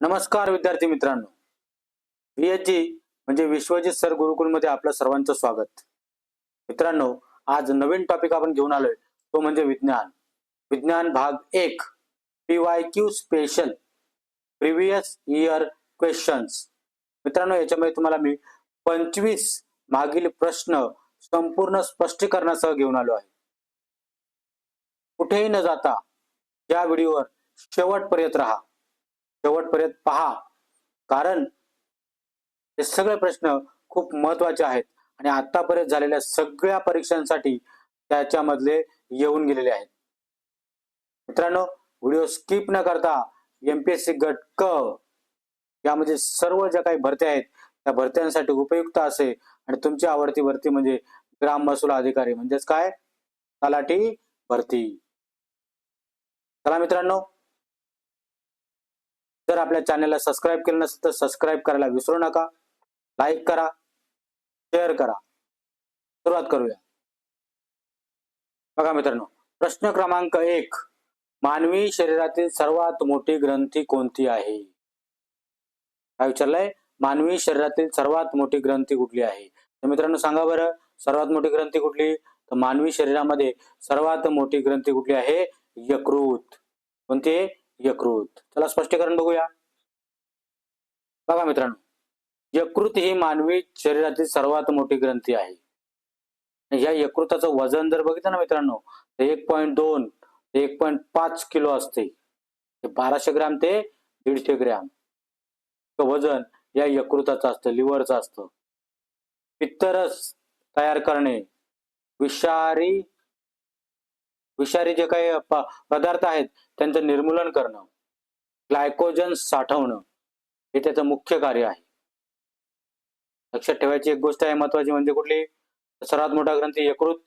नमस्कार विद्यार्थी मित्रांनो. VHG म्हणजे विश्वजित सर गुरुकुलमध्ये आपलं सर्वांचं स्वागत. मित्रांनो, आज नवीन टॉपिक आपण घेऊन आलोय, तो म्हणजे विज्ञान. विज्ञान भाग 1, PYQ special, previous year questions. मित्रांनो, याच्यामध्ये तुम्हाला मी 25 मागील प्रश्न संपूर्ण स्पष्टीकरणासह घेऊन आलो आहे. कुठेही न जाता या व्हिडिओवर शेवटपर्यंत राहा, शेवटपर्यंत पहा, कारण हे सगळे प्रश्न खूप महत्वाचे आहेत आणि आतापर्यंत झालेल्या सगळ्या परीक्षांसाठी त्याच्यामधले येऊन गेलेले आहेत. मित्रांनो, व्हिडिओ स्किप न करता MPSC गट क यामध्ये सर्व ज्या काही भरत्या आहेत त्या भरत्यांसाठी उपयुक्त असे आणि तुमची आवडती भरती म्हणजे ग्राम महसूल अधिकारी म्हणजेच काय, तलाठी भरती. चला मित्रांनो, जर आपल्या चॅनलला सबस्क्राईब केलं नसेल तर सबस्क्राईब करायला विसरू नका. लाईक करा, शेअर करा. सुरुवात करूया. बघा मित्रांनो, प्रश्न क्रमांक 1, मानवी शरीरातील सर्वात मोठी ग्रंथी कोणती आहे? काय विचारलंय? मानवी शरीरातील सर्वात मोठी ग्रंथी कुठली आहे? तर मित्रांनो सांगा बरं, सर्वात मोठी ग्रंथी कुठली? तर मानवी शरीरामध्ये सर्वात मोठी ग्रंथी कुठली आहे? यकृत. कोणती? यकृत. चला स्पष्टीकरण बघूया. बघा मित्रांनो, यकृत ही मानवी शरीरातील सर्वात मोठी ग्रंथी आहे. या यकृताचं वजन जर बघितलं ना मित्रांनो, तर 1.2 ते 1.5 किलो असते. 1200 ग्रॅम ते 150 ग्रॅम वजन या यकृताचं असतं, लिव्हरचं असतं. पित्तरस तयार करणे, विषारी जे काही पदार्थ आहेत त्यांचं निर्मूलन करणं, ग्लायकोजन साठवणं, हे त्याचं मुख्य कार्य आहे. लक्षात ठेवायची एक गोष्ट आहे महत्वाची, म्हणजे कुठली? सर्वात मोठा ग्रंथी यकृत,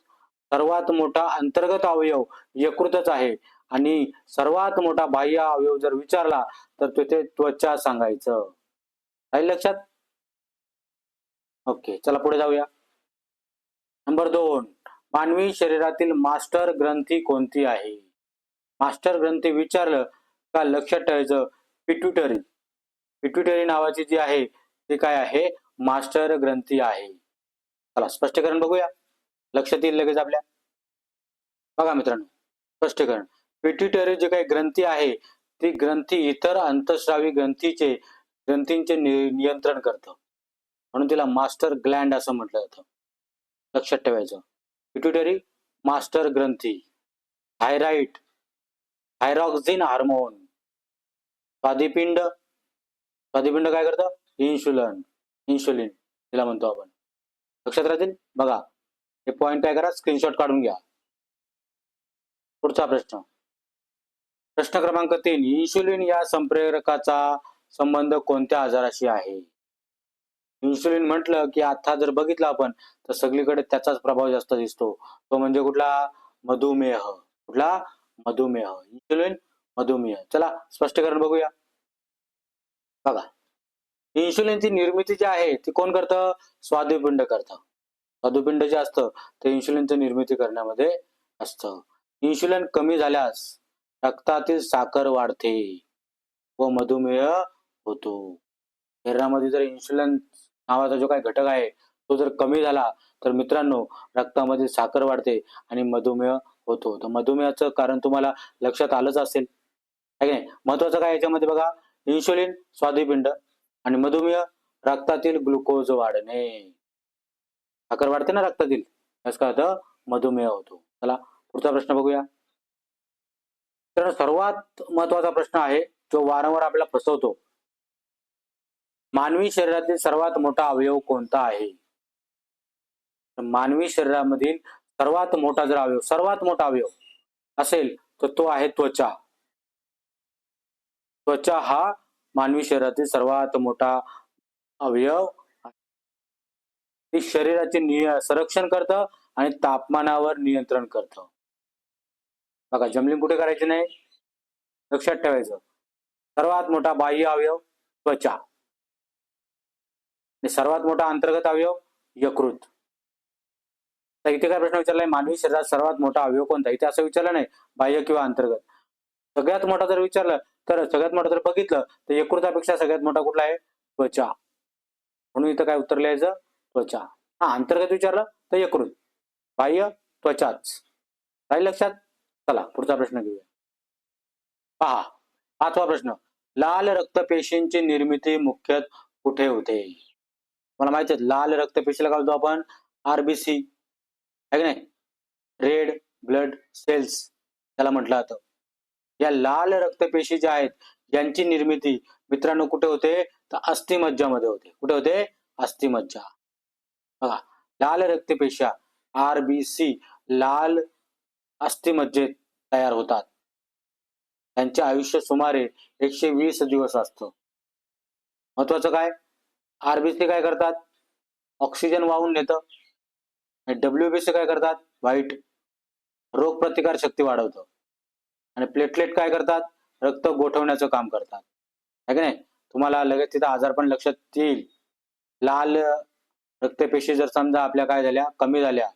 सर्वात मोठा अंतर्गत अवयव यकृतच आहे आणि सर्वात मोठा बाह्य अवयव जर विचारला तर तिथे त्वचा सांगायचं. आहे लक्षात? ओके, चला पुढे जाऊया. नंबर 2, मानवी शरीरातील मास्टर ग्रंथी कोणती आहे? मास्टर ग्रंथी विचारलं का लक्षात ठेवायचं पिट्युटरी. पिट्युटरी नावाची जी आहे ती काय आहे? मास्टर ग्रंथी आहे. चला स्पष्टीकरण बघूया, लक्षात येईल लगेच आपल्या. बघा मित्रांनो, स्पष्टीकरण. पिट्युटरी जी काही ग्रंथी आहे ती ग्रंथी इतर अंतःस्रावी ग्रंथींचे नियंत्रण करतं, म्हणून तिला मास्टर ग्लँड असं म्हटलं जातं. लक्षात ठेवायचं, पिट्युटरी मास्टर ग्रंथी. Thyroid, thyroxine hormone. स्वादिपिंड काय करतं? इन्शुलिन तिला म्हणतो आपण. लक्षात राहतील. बघा हे पॉइंट काय करा, स्क्रीनशॉट काढून घ्या. पुढचा प्रश्न, प्रश्न क्रमांक 3, इन्शुलिन या संप्रेरकाचा संबंध कोणत्या आजाराशी आहे? इन्शुलिन म्हटलं की आता जर बघितलं आपण तर सगळीकडे त्याचाच प्रभाव जास्त दिसतो, तो म्हणजे कुठला? मधुमेह. कुठला? मधुमेह. इन्शुलिन, मधुमेह. चला स्पष्टीकरण बघूया. बघा, इन्शुलिनची निर्मिती जी आहे ती कोण करतं? स्वादुपिंड करतं. स्वादुपिंड जे असतं ते इन्शुलिनची निर्मिती करण्यामध्ये असतं. इन्शुलिन कमी झाल्यास रक्तातील साखर वाढते व मधुमेह होतो. शरीरामध्ये जर इन्शुलिन नावाचा जो काही घटक आहे तो जर कमी झाला तर मित्रांनो रक्तामध्ये साखर वाढते आणि मधुमेह होतो. तर मधुमेहाचं कारण तुम्हाला लक्षात आलंच असेल, आहे की नाही? महत्वाचं काय याच्यामध्ये बघा, इन्शुलिन स्वादुपिंड आणि मधुमेह रक्तातील ग्लुकोज वाढणे. साखर वाढते ना रक्तातील, याच काय होतं? मधुमेह होतो. चला पुढचा प्रश्न बघूया. तर सर्वात महत्वाचा प्रश्न आहे जो वारंवार आपल्याला फसवतो. मानवी शरीरातील सर्वात मोठा अवयव कोणता आहे? मानवी शरीरामधील सर्वात मोठा अवयव असेल तर तो आहे त्वचा. त्वचा हा मानवी शरीरातील सर्वात मोठा अवयव. ती शरीराचे संरक्षण करतं आणि तापमानावर नियंत्रण करतं. बघा जमलिंग कुठे करायचे नाही, लक्षात ठेवायचं. सर्वात मोठा बाह्य अवयव त्वचा आणि सर्वात मोठा अंतर्गत अवयव यकृत. तर इथे काय प्रश्न विचारलाय? मानवी शरीरात सर्वात मोठा अवयव कोणता? इथे असं विचारलं नाही बाह्य किंवा अंतर्गत. सगळ्यात मोठा जर विचारलं तर सगळ्यात मोठं जर बघितलं तर यकृतापेक्षा सगळ्यात मोठा कुठला आहे? त्वचा. म्हणून इथं काय उत्तर लिहायचं? त्वचा. हा, अंतर्गत विचारलं तर यकृत, बाह्य त्वचाच. राहील लक्षात? चला पुढचा प्रश्न घेऊया. पहा, 5वा प्रश्न. लाल रक्तपेशींची निर्मिती मुख्यतः कुठे होते? मला माहिती आहे लाल रक्तपेशीला काय बोलतो आपण? आरबीसी, आहे की नाही? रेड ब्लड सेल्स त्याला म्हटलं जातं. या लाल रक्तपेशी ज्या आहेत यांची निर्मिती मित्रांनो कुठे होते? तर अस्थिमज्जामध्ये होते. कुठे होते? अस्थिमज्जा. बघा, लाल रक्तपेशा आरबीसी लाल अस्थिमज्जेत तयार होतात. त्यांचे आयुष्य सुमारे 120 दिवस असतं. महत्वाचं काय? आरबीसी काय करतात? ऑक्सिजन वाहून नेतं. डब्ल्यूबीसी काय करतात? व्हाईट रोगप्रतिकार शक्ती वाढवतं. आणि प्लेटलेट काय करतात? रक्त गोठवण्याचं काम करतात. आहे की नाही? तुम्हाला लगेच तिथं आजार पण लक्षात येईल. लाल रक्तपेशी जर समजा आपल्या काय झाल्या? कमी झाल्या.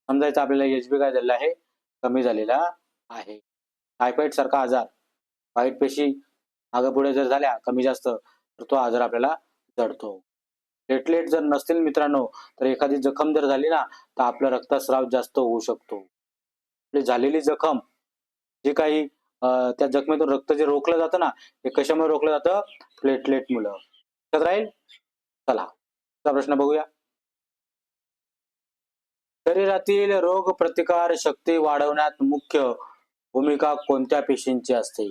समजायचं आपल्याला एचबी काय झालेला आहे? कमी झालेला आहे. टायफॉइड सारखा आजार, व्हाईट पेशी मागे पुढे जर झाल्या कमी जास्त तर तो आजार आपल्याला जडतो. प्लेटलेट जर नसतील मित्रांनो तर एखादी जखम जर झाली ना तर आपला रक्तस्राव जास्त होऊ शकतो. झालेली जखम जे काही त्या जखमेतून रक्त जे रोखलं जातं ना हे कशामुळे रोखलं जातं? प्लेटलेट मुळे. लक्षात राहील? चला पुढचा प्रश्न बघूया. शरीरातील रोग प्रतिकार शक्ती वाढवण्यात मुख्य भूमिका कोणत्या पेशींची असते?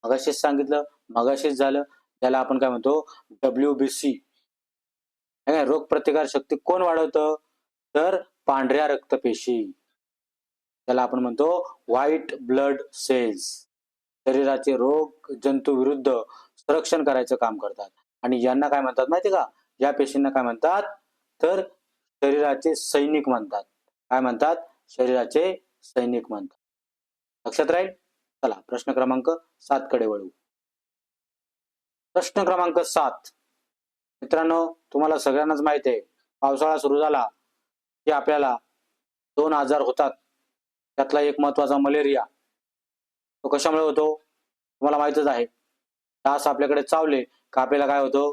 मगाशीच सांगितलं, मगाशीच झालं. त्याला आपण काय म्हणतो? डब्ल्यूबीसी. रोग प्रतिकार शक्ती कोण वाढवतं? तर पांढऱ्या रक्तपेशी. त्याला आपण म्हणतो व्हाईट ब्लड सेल्स. शरीराचे रोग जंतू विरुद्ध संरक्षण करायचं काम करतात. आणि यांना काय म्हणतात माहिती का? या पेशींना काय म्हणतात? तर शरीराचे सैनिक म्हणतात. काय म्हणतात? शरीराचे सैनिक म्हणतात. लक्षात राहील? चला प्रश्न क्रमांक 7 कडे वळू. प्रश्न क्रमांक 7. मित्रांनो तुम्हाला सगळ्यांनाच माहित आहे पावसाळा सुरू झाला की आपल्याला 2 आजार होतात. त्यातला एक महत्वाचा मलेरिया. तो कशामुळे होतो? तुम्हाला माहितच आहे. डास आपल्याकडे चावले का आपल्याला काय होतं?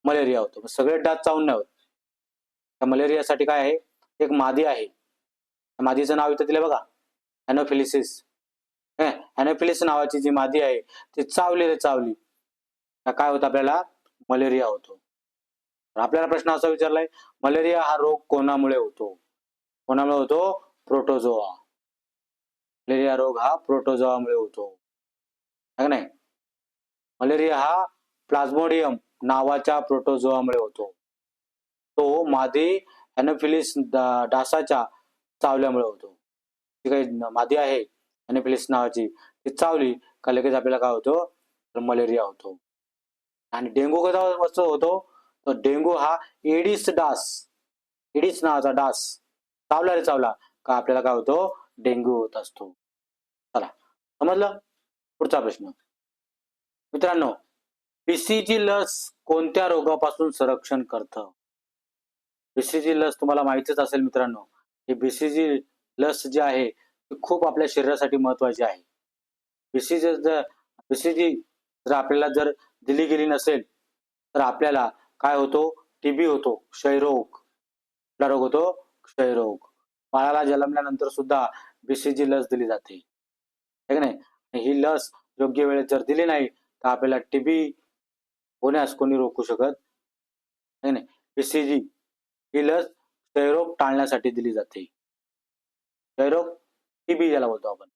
मलेरिया होतो. सगळे डास चावून नाही होत. त्या मलेरियासाठी काय आहे? एक मादी आहे. त्या मादीचं नाव इथं दिलं बघा, अॅनोफिलिसिस. अॅनोफिलिस नावाची जी मादी आहे ती चावली काय होतं? आपल्याला मलेरिया होतो. तर आपल्याला प्रश्न असा विचारलाय, मलेरिया हा रोग कोणामुळे होतो? कोणामुळे होतो? प्रोटोझोआ. मलेरिया रोग हा प्रोटोझोआमुळे होतो. है नाही? मलेरिया हा प्लाझ्मोडियम नावाच्या प्रोटोझोआमुळे होतो. तो मादी अॅनोफिलिस डासाच्या चावल्यामुळे होतो. जी काही मादी आहे अॅनोफिलिस नावाची ती चावली का लगेच आपल्याला काय होतं? तर मलेरिया होतो. आणि डेंगू कसा होतो? तर डेंगू हा एडिस डास, एडिस नावाचा डास चावला का आपल्याला काय होतो? डेंग्यू होत असतो. चला समजलं? पुढचा प्रश्न. मित्रांनो बीसीजी लस कोणत्या रोगापासून संरक्षण करतं? बीसीजी लस तुम्हाला माहितीच असेल मित्रांनो. ही बीसीजी लस जी आहे ती खूप आपल्या शरीरासाठी महत्वाची आहे. बीसीजी जर आपल्याला जर दिली गेली नसेल तर आपल्याला काय होतो? टीबी होतो, क्षयरोग. कुठला रोग होतो? क्षयरोग. बाळाला जन्मल्यानंतर सुद्धा बीसीजी लस दिली जाते. है की नाही? ही लस योग्य वेळेत जर दिली नाही तर आपल्याला टीबी होण्यास कोणी रोखू शकत नाही. बीसीजी ही लस क्षयरोग टाळण्यासाठी दिली जाते. क्षयरोग टीबी ज्याला बोलतो आपण.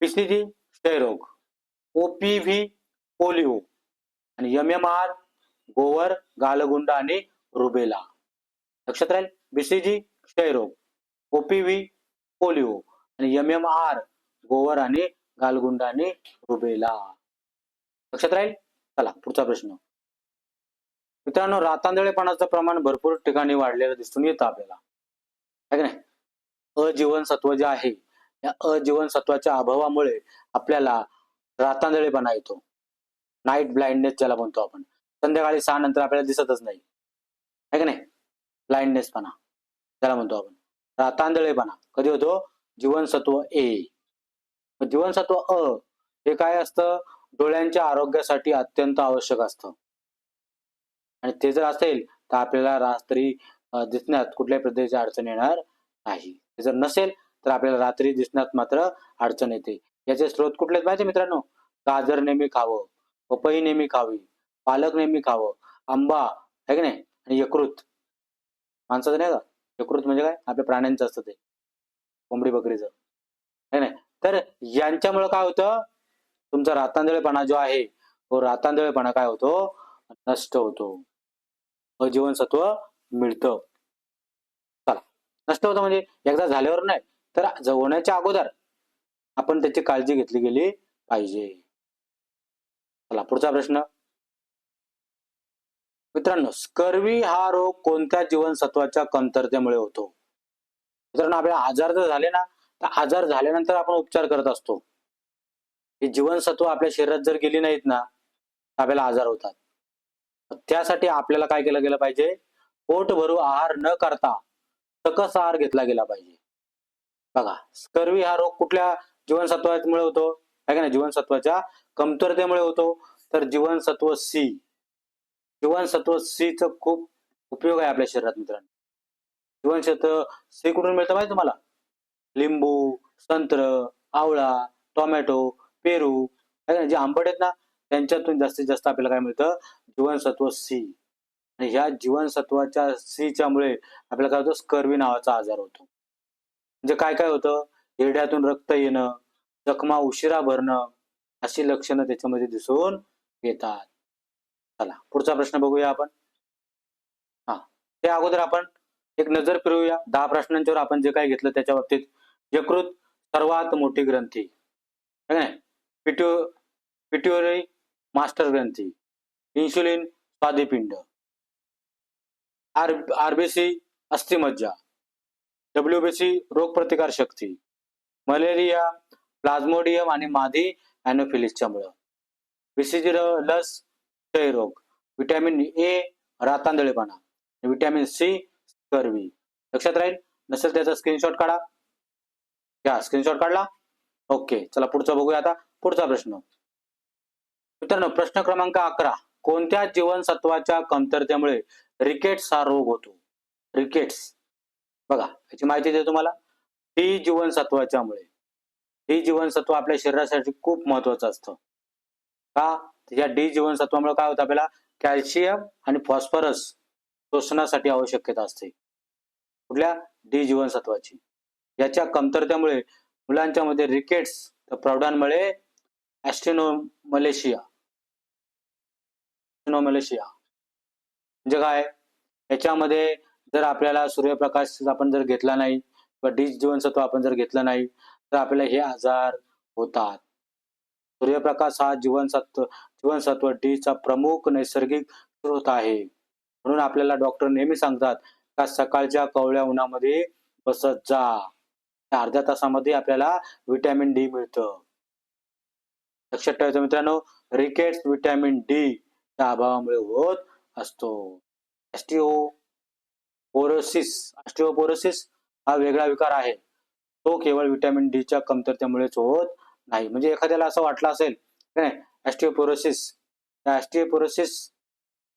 बीसीजी क्षयरोग, ओपीव्ही पोलिओ आणि एमएमआर गोवर, गालगुंड आणि रुबेला. लक्षात राहील? बीसीजी क्षयरोग, ओपीव्ही पोलिओ आणि एमएमआर गोवर आणि गालगुंड आणि रुबेला. लक्षात राहील? चला पुढचा प्रश्न. मित्रांनो रातांधळेपणाचं प्रमाण भरपूर ठिकाणी वाढलेलं दिसून येतं आपल्याला. आहे की नाही? अजीवनसत्व जे आहे या अजीवनसत्वाच्या अभावामुळे आपल्याला रातांधळेपणा येतो. नाईट ब्लाइंडनेस ज्याला म्हणतो आपण. संध्याकाळी 6 नंतर आपल्याला दिसतच नाही. आहे की नाही? ब्लाइंडनेसपणा त्याला म्हणतो आपण. रातांधळेपणा कधी होतो? जीवनसत्व ए. जीवनसत्व अ हे काय असतं, डोळ्यांच्या आरोग्यासाठी अत्यंत आवश्यक असतं आणि ते जर असेल तर आपल्याला रात्री दिसण्यात कुठल्याही प्रकारची अडचण येणार नाही. ते जर नसेल तर आपल्याला रात्री दिसण्यात मात्र अडचण येते. याचे स्रोत कुठले आहेत माहिती मित्रांनो? गाजर नेहमी खावं, पपई नेहमी खावी, पालक नेहमी खावं, आंबा आहे की नाही आणि यकृत. माणसाचं नाही का? यकृत म्हणजे काय? आपल्या प्राण्यांचं असतं ते. कोंबडी बकरीचं. आहे नाही? तर यांच्यामुळे काय होतं? तुमचा रातांधळेपणा जो आहे, तो रातांधळेपणा काय होतो? नष्ट होतो. जीवनसत्व मिळतं. चला. नष्ट होतं म्हणजे एकदा झाल्यावर नाही, तर होण्याच्या अगोदर आपण त्याची काळजी घेतली गेली पाहिजे. चला पुढचा प्रश्न. मित्रांनो, स्कर्वी हा रोग कोणत्या जीवनसत्वाच्या कमतरतेमुळे होतो? मित्रांनो, आपल्याला आजार जर झाले ना, तर आजार झाल्यानंतर आपण उपचार करत असतो. ही जीवनसत्व आपल्या शरीरात जर गेली नाहीत ना, तर आपल्याला आजार होतात. त्यासाठी आपल्याला काय केलं गेलं पाहिजे? पोट भरू आहार न करता सकस आहार घेतला गेला पाहिजे. बघा, स्कर्वी हा रोग कुठल्या जीवनसत्वामुळे होतो? आहे का नाही? जीवनसत्वाच्या कमतरतेमुळे होतो. तर जीवनसत्व सी. जीवनसत्व सी च खूप उपयोग आहे आपल्या शरीरात मित्रांनो. जीवनसत्व सी कुठून मिळतं माहिती तुम्हाला? लिंबू, संत्र, आवळा, टोमॅटो, पेरू आहे ना, जे आंबट आहेत ना, त्यांच्यातून जास्तीत जास्त आपल्याला काय मिळतं? जीवनसत्व सी. आणि ह्या जीवनसत्वाच्या सीच्या मुळे आपल्याला काय होतं? स्कर्वी नावाचा आजार होतो. म्हणजे काय काय होतं? हिरड्यातून रक्त येणं, जखमा उशिरा भरणं, अशी लक्षणं त्याच्यामध्ये दिसून येतात. चला पुढचा प्रश्न बघूया आपण. हां. त्या अगोदर आपण एक नजर फिरवूया. 10 प्रश्नांच्यावर आपण जे काही घेतलं त्याच्या बाबतीत. यकृत सर्वात मोठी ग्रंथी. है ना? पिट्युटरी मास्टर ग्रंथी. इन्शुलिन स्वादिपिंड. आरबीसी अस्थिमज्जा. डब्ल्यूबीसी रोगप्रतिकार शक्ती. मलेरिया, प्लाझ्मोडियम आणि मादी अॅनोफिलिसच्यामुळं. बीसीजी लस क्षयरोग. व्हिटॅमिन ए रातांधळेपणा. Vitamin C scurvy. लक्षात राहील? नसेल त्याचा स्क्रीनशॉट काढा. घ्या स्क्रीनशॉट काढला. ओके. चला पुढचा बघूया आता. पुढचा प्रश्न. मित्रांनो, प्रश्न क्रमांक 11. कोणत्या जीवनसत्वाच्या कमतरतेमुळे रिकेट्स हा रोग होतो? रिकेट्स. बघा, याची माहिती देतो तुम्हाला. डी जीवनसत्वाच्यामुळे. डी जीवनसत्व आपल्या शरीरासाठी खूप महत्वाचं असतं. का? या डी जीवनसत्वामुळे काय होतं आपल्याला? कॅल्शियम आणि फॉस्फरस शोषणासाठी आवश्यकता असते. कुठल्या? डी जीवनसत्वाची. याच्या कमतरतेमुळे मुलांच्या मध्ये रिकेट्स, तर प्रौढांमुळे ॲस्टेनोमलेशिया. म्हणजे काय? याच्यामध्ये जर आपल्याला सूर्यप्रकाश आपण जर घेतला नाही किंवा डी जीवनसत्व आपण जर घेतलं नाही, तर आपल्याला हे आजार होतात. सूर्यप्रकाश हा जीवनसत्व डी चा प्रमुख नैसर्गिक स्रोत आहे. म्हणून आपल्याला डॉक्टर नेहमी सांगतात का सकाळच्या कोवळ्या उन्हामध्ये बसत जा. अर्ध्या तासामध्ये आपल्याला व्हिटॅमिन डी मिळतं. लक्षात ठेवायचं मित्रांनो, रिकेट्स व्हिटॅमिन डी च्या अभावामुळे होत असतो. ऑस्टिओपोरोसिस हा वेगळा विकार आहे. तो केवळ व्हिटॅमिन डी च्या कमतरतेमुळेच होत नाही. म्हणजे एखाद्याला असं वाटलं असेल काय ऑस्टिओपोरोसिस, त्या ऑस्टिओपोरोसिस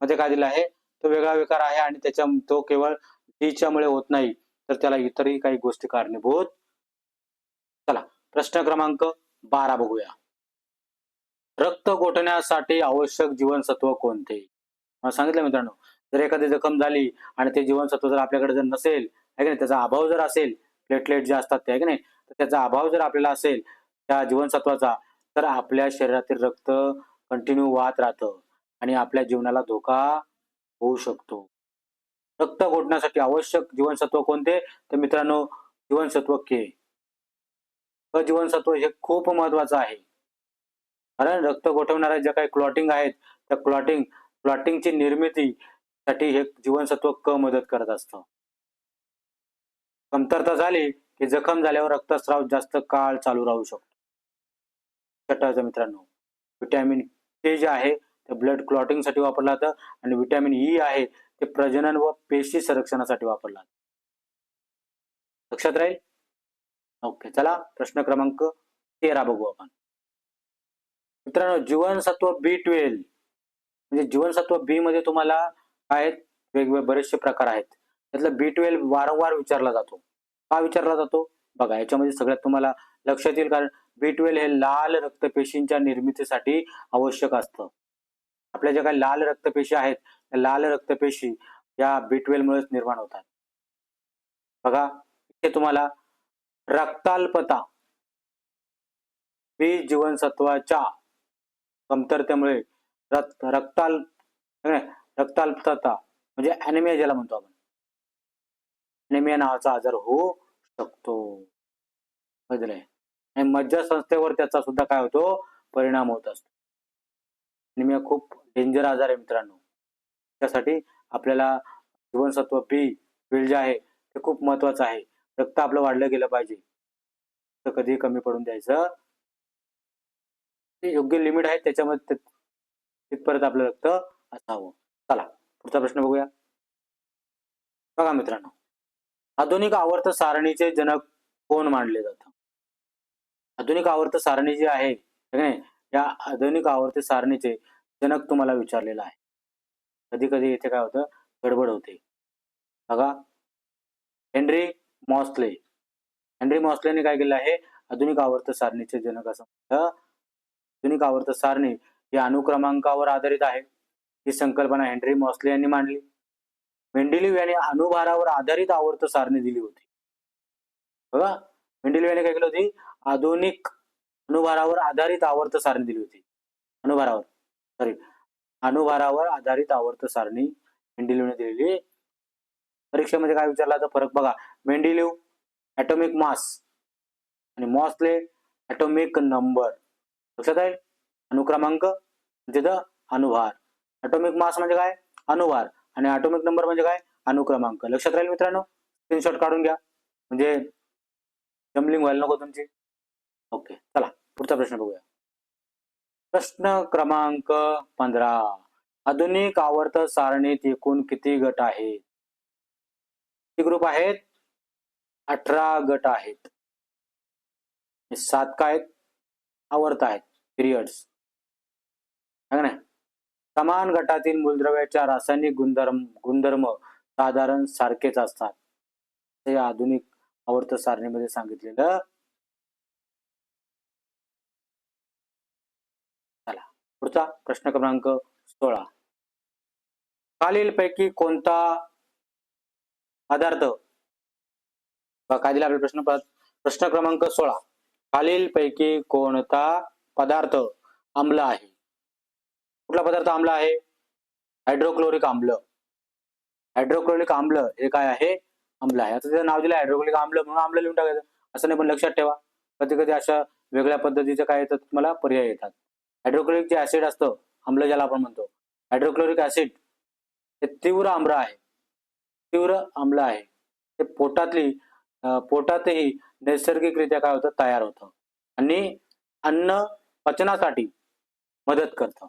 मध्ये काय दिलं आहे? तो वेगळा विकार आहे आणि तो केवळ डी मुळे होत नाही, तर त्याला इतरही काही गोष्टी कारणीभूत. चला प्रश्न क्रमांक 12 बघूया. रक्त गोठण्यासाठी आवश्यक जीवनसत्व कोणते? सांगितलं मित्रांनो, जर एखादी जखम झाली आणि ते जीवनसत्व जर आपल्याकडे जर नसेल, आहे की नाही, त्याचा अभाव जर असेल, प्लेटलेट जे असतात ते, आहे की नाही, तर त्याचा अभाव जर आपल्याला असेल त्या जीवनसत्वाचा, तर आपल्या शरीरातील रक्त कंटिन्यू वाहत राहतं आणि आपल्या जीवनाला धोका होऊ शकतो. रक्त गोठण्यासाठी आवश्यक जीवनसत्व कोणते? तर मित्रांनो, जीवनसत्व के. जीवनसत्व हे खूप महत्वाचं आहे. कारण रक्त गोठवणाऱ्या ज्या काही क्लॉटिंग आहेत, त्या क्लॉटिंगची निर्मितीसाठी हे जीवनसत्व क मदत करत असतं. कमतरता झाली की जखम झाल्यावर रक्तस्राव जास्त काळ चालू राहू शकतो. मित्रांनो, व्हिटॅमिन के जे आहे ते ब्लड क्लॉटिंगसाठी वापरलं जातं आणि व्हिटॅमिन ई आहे ते प्रजनन व पेशी संरक्षणासाठी वापरलं जातं. लक्षात राहील? ओके. चला प्रश्न क्रमांक 13 बघू आपण. मित्रांनो, जीवनसत्व B12 म्हणजे जीवनसत्व बी मध्ये तुम्हाला काय आहेत, वेगवेगळे बरेचसे प्रकार आहेत. त्यातला B12 वारंवार विचारला जातो. का विचारला जातो? बघा, याच्यामध्ये सगळ्यात तुम्हाला लक्षात येईल, कारण B12 हे लाल रक्तपेशींच्या निर्मितीसाठी आवश्यक असतं. आपल्या ज्या काही लाल रक्तपेशी आहेत, त्या लाल रक्तपेशी या B12 मुळेच निर्माण होतात. बघा, इथे तुम्हाला रक्ताल्पता, बी जीवनसत्वाच्या कमतरतेमुळे रक्ताल्पता म्हणजे अॅनिमिया ज्याला म्हणतो आपण, अॅनिमिया नावाचा आजार होऊ शकतो. समजलंय? आणि मज्जासंस्थेवर त्याचा सुद्धा काय होतो, परिणाम होत असतो. अॅनिमिया खूप डेंजर आजार आहे मित्रांनो. त्यासाठी आपल्याला जीवनसत्व बी जे आहे ते खूप महत्वाचं आहे. रक्त आपलं वाढलं गेलं पाहिजे, तर कधीही कमी पडून द्यायचं. ते योग्य लिमिट आहे, त्याच्यामध्ये तिथपर्यंत आपलं रक्त असावं. चला पुढचा प्रश्न बघूया. बघा मित्रांनो, आधुनिक आवर्त सारणीचे जनक कोण मानले जातं? आधुनिक आवर्त सारणी जी आहे, या आधुनिक आवर्त सारणीचे जनक तुम्हाला विचारलेलं आहे. कधी कधी इथे काय होतं, गडबड होते. बघा, हेनरी मॉस्ले. हेनरी मॉस्लेने काय केलं आहे, आधुनिक आवर्त सारणीचे जनक असं म्हटलं. आधुनिक आवर्त सारणी ही अनुक्रमांकावर आधारित आहे. ही संकल्पना हेनरी मॉस्ले यांनी मांडली. मेंडेलिव्ह यांनी अणुभारावर आधारित आवर्त सारणी दिली होती. बघा, मेंडेलिव्ह यांनी काय केली होती, आधुनिक अणुभारावर आधारित आवर्त सारणी दिली होती. अणुभारावर आधारित आवर्त सारणी मेंडेलिव्हने दिलेली. परीक्षेमध्ये काय विचारला तर फरक बघा. मेंडेलिव्ह ॲटॉमिक मास आणि मॉस्ले ॲटॉमिक नंबर. लक्षात आहे? अनुक्रमांक म्हणजे अणुभार. ॲटॉमिक मास म्हणजे काय, अणुभार, आणि ॲटॉमिक नंबर म्हणजे काय, अनुक्रमांक. लक्षात राहील मित्रांनो? स्क्रीनशॉट काढून घ्या, म्हणजे जमलिंग व्हायला नको तुमची. ओके, चला पुढचा प्रश्न बघूया. प्रश्न क्रमांक 15. आधुनिक आवर्त सारणीत एकूण किती गट आहेत? किती ग्रुप आहेत? 18 गट आहेत. 7 काय आहेत, आवर्त आहेत, पिरियड्स. समान गटातील मूलद्रव्याच्या रासायनिक गुणधर्म साधारण सारखेच असतात, हे आधुनिक आवर्त सारणीमध्ये सांगितलेलं. चला पुढचा प्रश्न क्रमांक 16. खालीलपैकी कोणता पदार्थ, काय दिला आपला प्रश्न क्रमांक 16. खालीलपैकी कोणता पदार्थ आम्ल आहे? कुठला पदार्थ आम्ल आहे? हायड्रोक्लोरिक आम्ल. हायड्रोक्लोरिक आम्ल हे काय आहे, आम्ल आहे. आता त्याचं नाव दिलं हायड्रोक्लोरिक आम्ल म्हणून आम्ल लिहून टाकायचं असं नाही, पण लक्षात ठेवा कधी कधी अशा वेगळ्या पद्धतीचे काय येतात, तुम्हाला पर्याय येतात. हायड्रोक्लोरिक जे ऍसिड असतं, आम्ल ज्याला आपण म्हणतो, हायड्रोक्लोरिक ऍसिड हे तीव्र आम्ल आहे, तीव्र आम्ल आहे. ते पोटातही नैसर्गिकरित्या काय होतं, तयार होतं आणि अन्न पचनासाठी मदत करतं.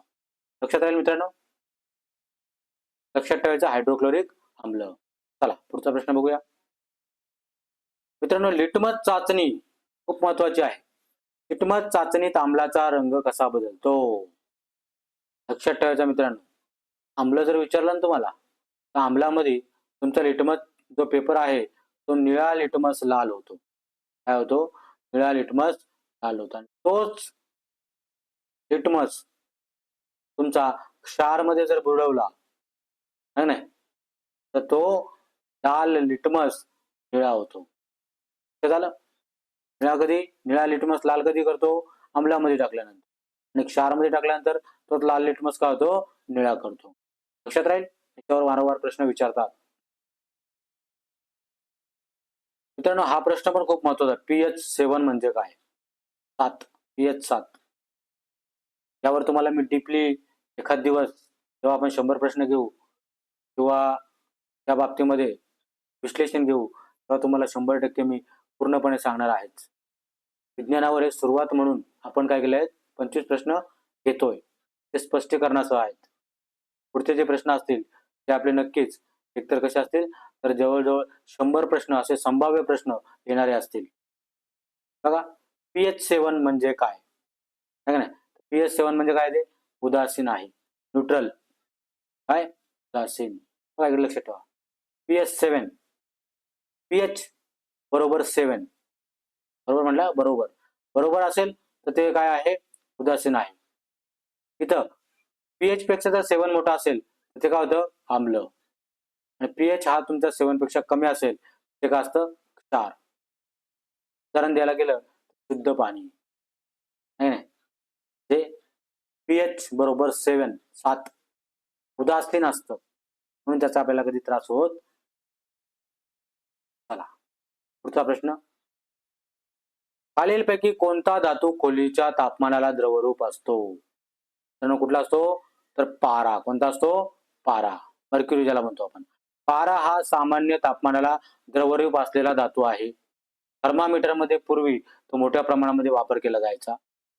लक्षात राहील मित्रांनो? लक्षात ठेवायचं हायड्रोक्लोरिक आम्ल. चला पुढचा प्रश्न बघूया. मित्रांनो, लिटमस चाचणी खूप महत्वाची आहे. लिटमस चाचणीत आम्लाचा रंग कसा बदलतो? लक्षात ठेवायचा मित्रांनो. आम्ल जर विचारलं ना तुम्हाला, तर आम्लामध्ये तुमचा लिटमस जो पेपर आहे तो निळा लिटमस लाल होतो. काय होतो? निळा लिटमस लाल होतो. आणि तोच लिटमस तुमचा क्षारमध्ये जर बुडवला नाही, तर तो लाल लिटमस निळा होतो. झालं? निळा लिटमस लाल कधी करतो? आम्लामध्ये टाकल्यानंतर. आणि क्षारमध्ये टाकल्यानंतर तो लाल लिटमस काय होतो? निळा करतो. लक्षात राहील? याच्यावर वारंवार प्रश्न विचारतात. मित्रांनो, हा प्रश्न पण खूप महत्वाचा आहे. pH7 म्हणजे काय? 7, pH7. यावर तुम्हाला मी डीपली एखाद दिवस जेव्हा आपण 100 प्रश्न घेऊ किंवा त्या बाबतीमध्ये विश्लेषण घेऊ, तेव्हा तुम्हाला 100% मी पूर्णपणे सांगणार आहेच. विज्ञानावर एक सुरुवात म्हणून आपण काय केलंय, 25 प्रश्न घेतोय, ते स्पष्टीकरणासह आहेत. पुढचे जे प्रश्न असतील ते आपले नक्कीच एकतर कसे असतील, तर जवळजवळ 100 प्रश्न असे संभाव्य प्रश्न येणारे असतील. बघा, pH7 म्हणजे काय है का नाही? pH7 म्हणजे काय ते उदासीन आहे, न्यूट्रल, काय उदासीन. बघा इकडे लक्षात ठेवा. pH7 pH बरोबर 7 बरोबर म्हटलं बरोबर बरोबर असेल तर ते काय आहे उदासीन आहे. इथं pH पेक्षा जर 7 मोठा असेल तर ते काय होतं आम्ल, आणि pH हा तुमचा 7 पेक्षा कमी असेल ते काय असतं क्षार. उदाहरण द्यायला गेलं शुद्ध पाणी नाही नाही ते pH बरोबर 7 उदासीन असतं म्हणून त्याचा आपल्याला कधी त्रास होत. चला पुढचा प्रश्न. खालीलपैकी कोणता धातू खोलीच्या तापमानाला द्रवरूप असतो? तर कुठला असतो तर पारा. कोणता असतो पारा, मर्क्युरी ज्याला म्हणतो आपण. पारा हा सामान्य तापमानाला द्रवरूप असलेला धातू आहे. थर्मामीटर मध्ये पूर्वी तो मोठ्या प्रमाणामध्ये वापर केला जायचा.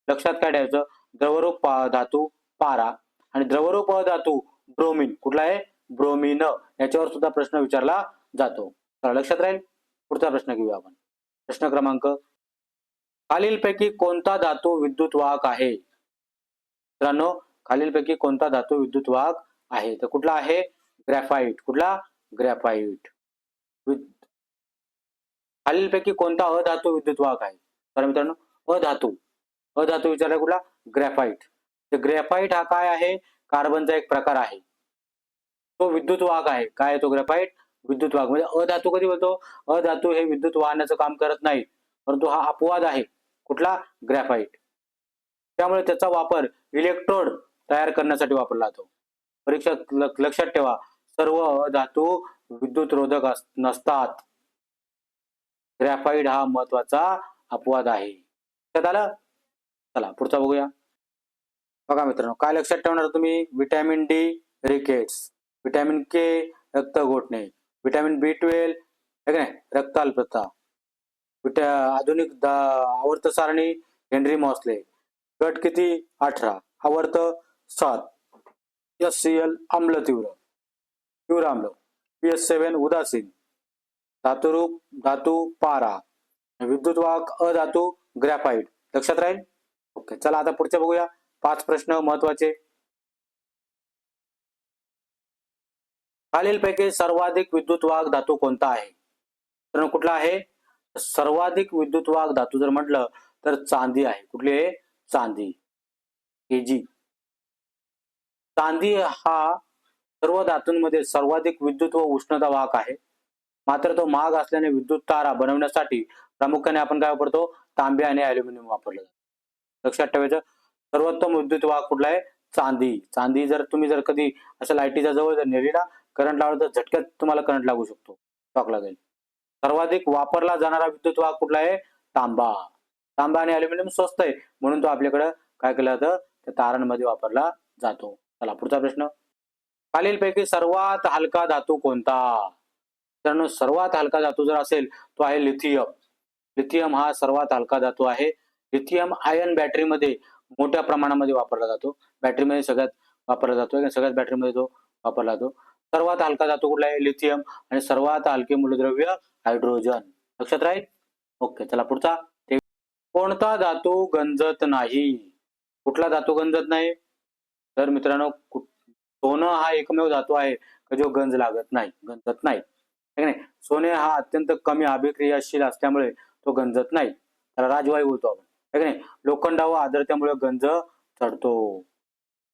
लक्षात काय ठेवायचं द्रवरूप धातू पारा आणि द्रवरूप धातू ब्रोमीन. कुठला आहे ब्रोमीन. याच्यावर सुद्धा प्रश्न विचारला जातो. तर लक्षात राहील. पुढचा प्रश्न घेऊया आपण. प्रश्न क्रमांक. खालीलपैकी कोणता धातू विद्युत वाहक आहे? मित्रांनो खालीलपैकी कोणता धातू विद्युत वाहक आहे? तर कुठला आहे ग्रॅफाइट. कुठला ग्रॅफाइट. खालीलपैकी कोणता अधातू विद्युत वाहक आहे? तर मित्रांनो अधातू विचारला कुठला ग्रॅफाइट. तर ग्रॅफाइट हा काय आहे कार्बनचा एक प्रकार आहे. तो विद्युत वाहक आहे. काय तो ग्रॅफाइट विद्युत वाहक. म्हणजे अधातू कधी बोलतो अधातू हे विद्युत वाहण्याचं काम करत नाही परंतु हा अपवाद आहे. कुठला ग्रॅफाइट. त्यामुळे त्याचा वापर इलेक्ट्रोड तयार करण्यासाठी वापरला जातो. परीक्षेत लक्षात ठेवा सर्व धातू विद्युत रोधक नसतात. ग्रॅफाइट हा महत्वाचा अपवाद आहे. लक्षात आलं. चला पुढचा बघूया. बघा मित्रांनो काय लक्षात ठेवणार तुम्ही विटॅमिन डी रिकेट्स, विटॅमिन के रक्त गोठणे, विटॅमिन B12 है का नाही रक्त अल्पता, आधुनिक आवर्त सारणी हेनरी मॉसले. गट किती 18, आवर्त 7, HCl आम्ल तीव्र आम्ल, pH7 उदासीन, धातुरूप धातू पारा, विद्युत वाहक अधातू ग्रॅफाइट. लक्षात राहील. ओके चला आता पुढचे बघूया. 5 प्रश्न महत्वाचे. खालीलपैकी सर्वाधिक विद्युत वाहक धातू कोणता आहे? तर कुठला आहे सर्वाधिक विद्युत वाहक धातू जर म्हटलं तर चांदी आहे. कुठली आहे चांदी Ag. चांदी हा सर्व धातूंमध्ये सर्वाधिक विद्युत व उष्णता वाहक आहे. मात्र तो महाग असल्याने विद्युत तारा बनवण्यासाठी प्रामुख्याने आपण काय वापरतो तांबे आणि अॅल्युमिनियम वापरलं जातं. लक्षात ठेवायचं सर्वोत्तम विद्युत वाहक कुठला आहे चांदी. चांदी जर तुम्ही जर कधी अशा लाईटीच्या जवळ जर नेली ना करंट लावलं तर झटक्यात तुम्हाला करंट लागू शकतो, शॉक लागेल. सर्वाधिक वापरला जाणारा विद्युत वाहक कुठला आहे तांबा. तांबा आणि अॅल्युमिनियम स्वस्त आहे म्हणून तो आपल्याकडे काय केलं जातं त्या तारांमध्ये वापरला जातो. चला पुढचा प्रश्न. खालीलपैकी सर्वात हलका धातू कोणता? मित्रांनो सर्वात हलका धातू जर असेल तो आहे लिथियम. लिथियम हा सर्वात हलका धातू आहे. लिथियम आयन बॅटरीमध्ये मोठ्या प्रमाणामध्ये वापरला जातो. बॅटरीमध्ये सगळ्यात वापरला जातो. सगळ्यात बॅटरीमध्ये तो वापरला जातो. सर्वात हलका धातू कुठला आहे लिथियम आणि सर्वात हलके मूलद्रव्य हायड्रोजन. लक्षात राहील. ओके चला पुढचा. कोणता धातू गंजत नाही? कुठला धातू गंजत नाही? तर मित्रांनो सोनं हा एकमेव धातू आहे जो गंज लागत नाही गंजत नाही. नाही सोने हा अत्यंत कमी अभिक्रियाशील असल्यामुळे तो गंजत नाही. त्याला राजवायू बोलतो आपण है की नाही. लोखंडावर आर्द्रतेमुळे गंज चढतो.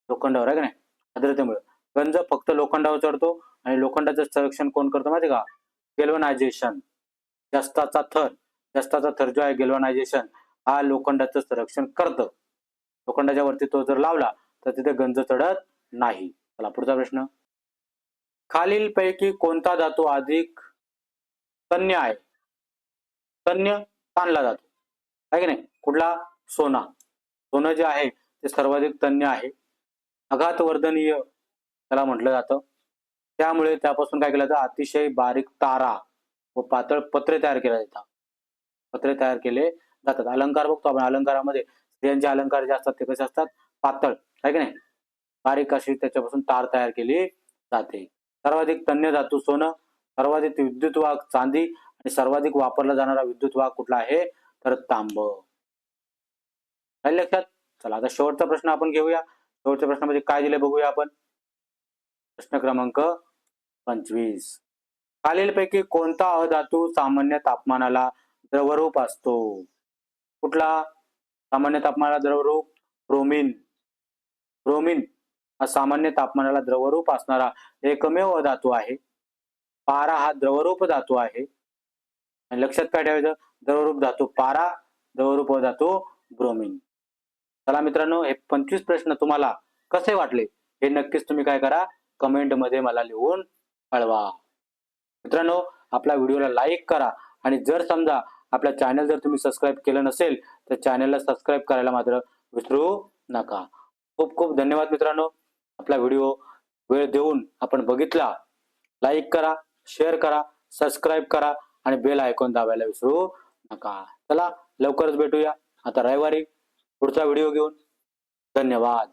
लोखंडावर आहे की नाही आर्द्रतेमुळे गंज फक्त लोखंडावर चढतो आणि लोखंडाचं संरक्षण कोण करतो माहिती का गेल्वनायझेशन. जास्ताचा थर जो आहे गेल्वनायझेशन हा लोखंडाचं संरक्षण करतं. लोखंडाच्या वरती तो जर लावला तर तिथे गंज चढत नाही. चला पुढचा प्रश्न. खालीलपैकी कोणता धातू अधिक तन्य आहे? तन्य ताणला जातो आहे की नाही. कुठला सोना. सोनं जे आहे ते सर्वाधिक तन्य आहे. आघातवर्धनीय त्याला म्हटलं जातं. त्यामुळे त्यापासून काय केलं जातं अतिशय बारीक तारा व पातळ पत्रे तयार केले जातात. पत्रे तयार केले जातात. अलंकार बघतो आपण अलंकारामध्ये स्त्रियांचे अलंकार जे असतात ते कसे असतात पातळ आहे की नाही बारीक अशी त्याच्यापासून तार तयार केली जाते. सर्वाधिक तन्य धातू सोनं, सर्वाधिक विद्युत वाहक चांदी आणि सर्वाधिक वापरला जाणारा विद्युत वाहक कुठला आहे तर तांब. आलं लक्षात? चला आता शेवटचा प्रश्न आपण घेऊया. शेवटच्या प्रश्नामध्ये काय दिले बघूया आपण. प्रश्न क्रमांक 25. खालीलपैकी कोणता अधातू सामान्य तापमानाला द्रवरूप असतो? कुठला सामान्य तापमानाला द्रवरूप? ब्रोमीन. ब्रोमीन हा सामान्य तापमानाला द्रवरूप असणारा एकमेव धातू आहे. पारा हा द्रवरूप धातू आहे. आणि लक्षात काय ठेवायचं? द्रवरूप धातू पारा, द्रवरूप धातू ब्रोमीन. चला मित्रांनो, हे 25 प्रश्न तुम्हाला कसे वाटले हे नक्कीच तुम्ही काय करा, कमेंट मध्ये मला लिहून कळवा. मित्रांनो, आपल्या व्हिडिओला लाईक करा आणि जर समजा आपल्या चॅनल जर तुम्ही सबस्क्राईब केलं नसेल तर चॅनलला सबस्क्राईब करायला मात्र विसरू नका. खूप खूप धन्यवाद मित्रांनो. आपला व्हिडिओ वेळ देऊन आपण बघितला. लाईक करा, शेअर करा, सबस्क्राईब करा आणि बेल आयकॉन दाबायला विसरू नका. चला लवकरच भेटूया आता रविवारी पुढचा व्हिडिओ घेऊन. धन्यवाद.